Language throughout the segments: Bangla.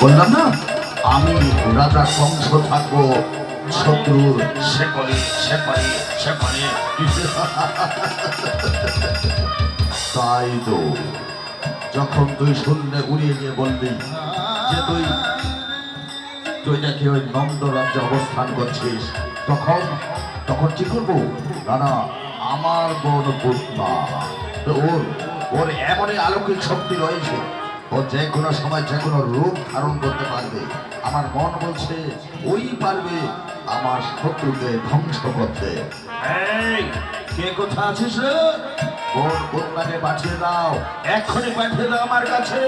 বললাম না আমি রাজা কংস থাকবো শত্রুর শেকলে শেকলে শেকলে। তাই তো যখন তুই শূন্যে উড়িয়ে গিয়ে বলবি যে তুই নাকি ওই নন্দ রাজ্যে অবস্থান করছিস, তখন তখন কি করবো? না আমার বোন পুষ্পা, ওর ওর এমনই অলৌকিক শক্তি রয়েছে, ও যে কোনো সময় যে কোনো রূপ ধারণ করতে পারবে। আমার মন বলছে ওই পারবে আমার শত্রুকে ধ্বংস করতে। এই কে কোথায় আছিস রে? বোন পুষ্পাকে পাঠিয়ে দাও, এক্ষুনি পাঠিয়ে দাও আমার কাছে।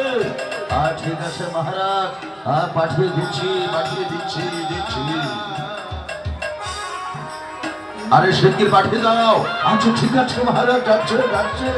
ঠিক আছে মহারাজ, পাঠিয়ে দিচ্ছি দিচ্ছি। আরে শিগগির পাঠিয়ে দাও। আচ্ছা ঠিক আছে মহারাজ, যাচ্ছে।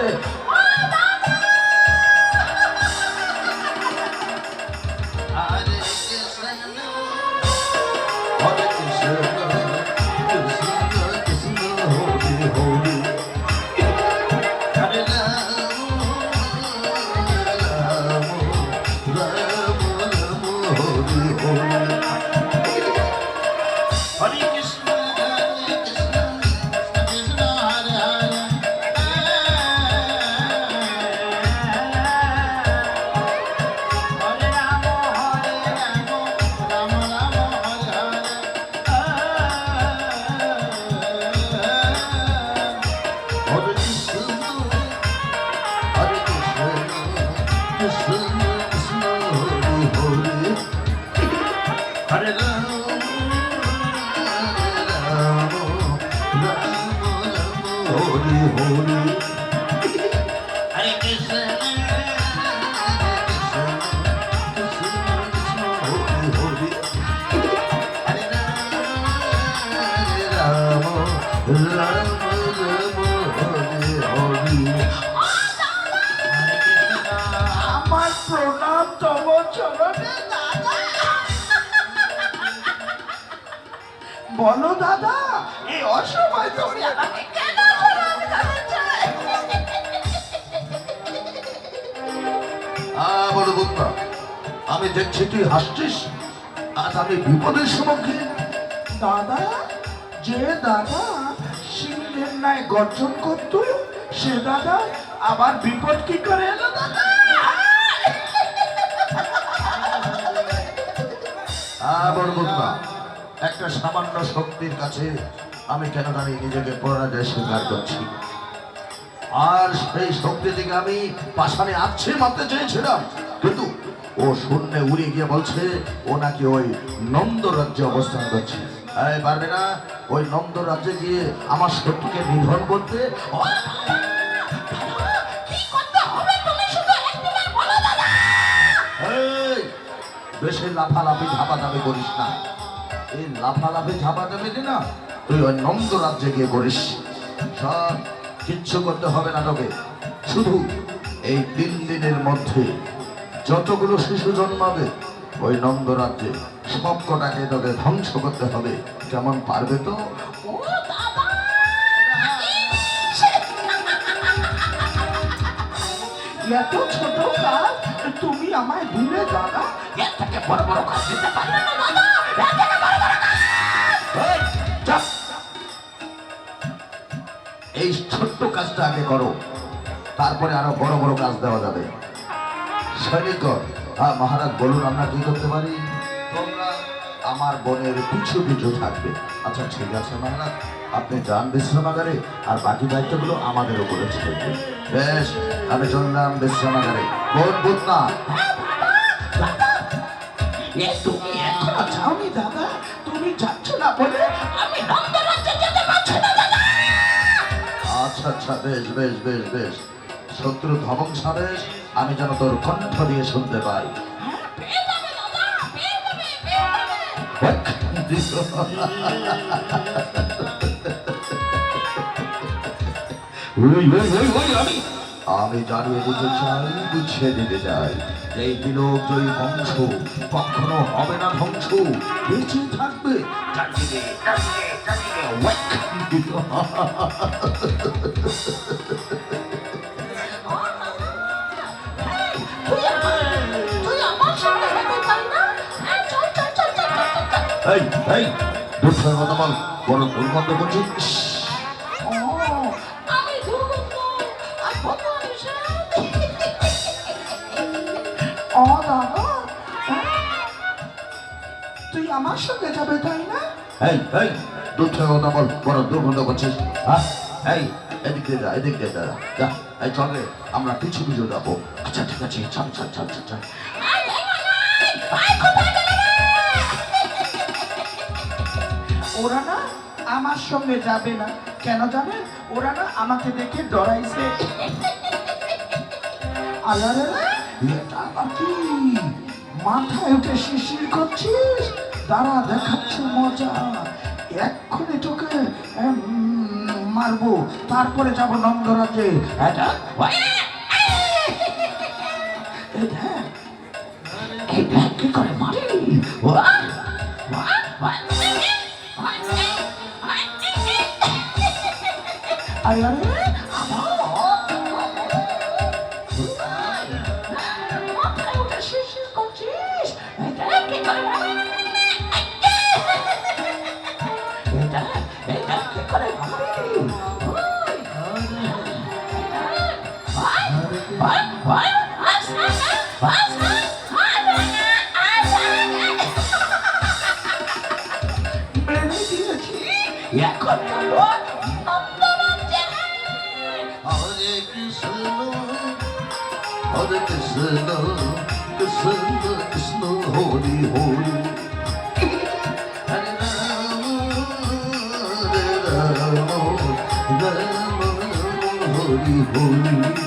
আমার প্রণাম তব চরণে দাদা। বলো দাদা, এই অসময় তুমি আমাকে কেন প্রণাম করেছো? বলো বুদ্ধা, আমি দেখছি তুই হাসছিস, আজ আমি বিপদের সম্মুখীন। দাদা, যে দাদা সিংহের ন্যায় গর্জন করত, সে দাদা আবার বিপদ কি করে এলো দাদা? বড় বুদ্ধা, একটা সামান্য শক্তির কাছে আমি কেন জানি নিজেকে পরাজয় স্বীকার করছি। আর সেই শক্তি থেকে আমি পাষাণে আছড়ে মারতে চেয়েছিলাম, কিন্তু ও শূন্যে উড়ে গিয়ে বলছে ও নাকি ওই নন্দ রাজ্যে অবস্থান করছে। পারবে না ওই নন্দ রাজ্যে গিয়ে আমার শক্তিকে নিধন করতে? বেশি লাফালাফি ঝাপাঝাপি করিস না। এই লাফালাফি ঝাপাঝাপি না তুই ওই নন্দ রাজ্যে গিয়ে করিস। সব কিচ্ছু করতে হবে না তোকে, শুধু এই 3 দিনের মধ্যে যতগুলো শিশু জন্মাবে ওই নন্দ রাজ্যে সব কটাকে তোকে ধ্বংস করতে হবে। কেমন পারবে তো? এত ছোট কাজ তুমি আমায় দিলে দাদা? এর থেকে বড় বড় কাজ দিতে পারবে না দাদা? এই ছোট্ট কাজটা আগে করো, তারপরে আরো বড় বড় কাজ দেওয়া যাবে। সৈনিক, মহারাজ বলুন আমরা কি করতে পারি? তোমরা আমার বোনের পিছু থাকবে। আচ্ছা ঠিক আছে মহারাজ, আপনি যান বিশ্রামাগারে, আর বাকি দায়িত্বগুলো আমাদের উপরে ছেড়ে দিন। বেশ, আমি চললাম বিশ্রামাগারে। বোন বুদ্ধা, তুমি এখনো যাওনি দাদা? তুমি যাচ্ছ না বলে আমি নন্দ রাজ্যে যেতে পারছি না দাদা। আচ্ছা বেশ, শত্রু ধ্বংসাদেশ আমি যেন তোর কণ্ঠ দিয়ে শুনতে পাই। আমি জানিয়ে দিতে চাই, বুঝিয়ে দিতে চাই, এই বিলোপ জয়ী বংশ কখনো হবে না ধ্বংস, বেঁচে থাকবে। তুই আমার সাথে যেতে চাই না? এই এই দুধের কথা বল, বড় দুর্গন্ধ করছিস। ও আমি দুর্গন্ধ আর বদমাইশ। ও দাদা, তুই আমার সঙ্গে যাবে তাই না? এই এই দুধের কথা বল, বড় দুর্গন্ধ করছিস। হ্যাঁ এই এদিক দিয়ে যা, এদিক দিয়ে যা, যা এই চল রে, আমরা পিছু পিছু যাবো। আচ্ছা ঠিক আছে, চল চল চল চল চল। ওরা না আমার সঙ্গে যাবে না, কেন জানেন? ওরা না আমাকে দেখে ডরাইছে। আলারে এটা নাকি মাথায় উঠে শিশির করছিস? তারা দেখাচ্ছে মজা, এক্ষুনি তোকে মারবো, তারপরে যাবো নন্দরাজ্যে। এটা এটা কি করে মারি? মাথায় উঠে শিশির করছিস? এটা কি করে মারি? এটা এটা কি করে মারি? এখন হরে কৃষ্ণ হরে কৃষ্ণ কৃষ্ণ কৃষ্ণ হরি হরি, হরে রাম হরে রাম রাম রাম হরি হরি।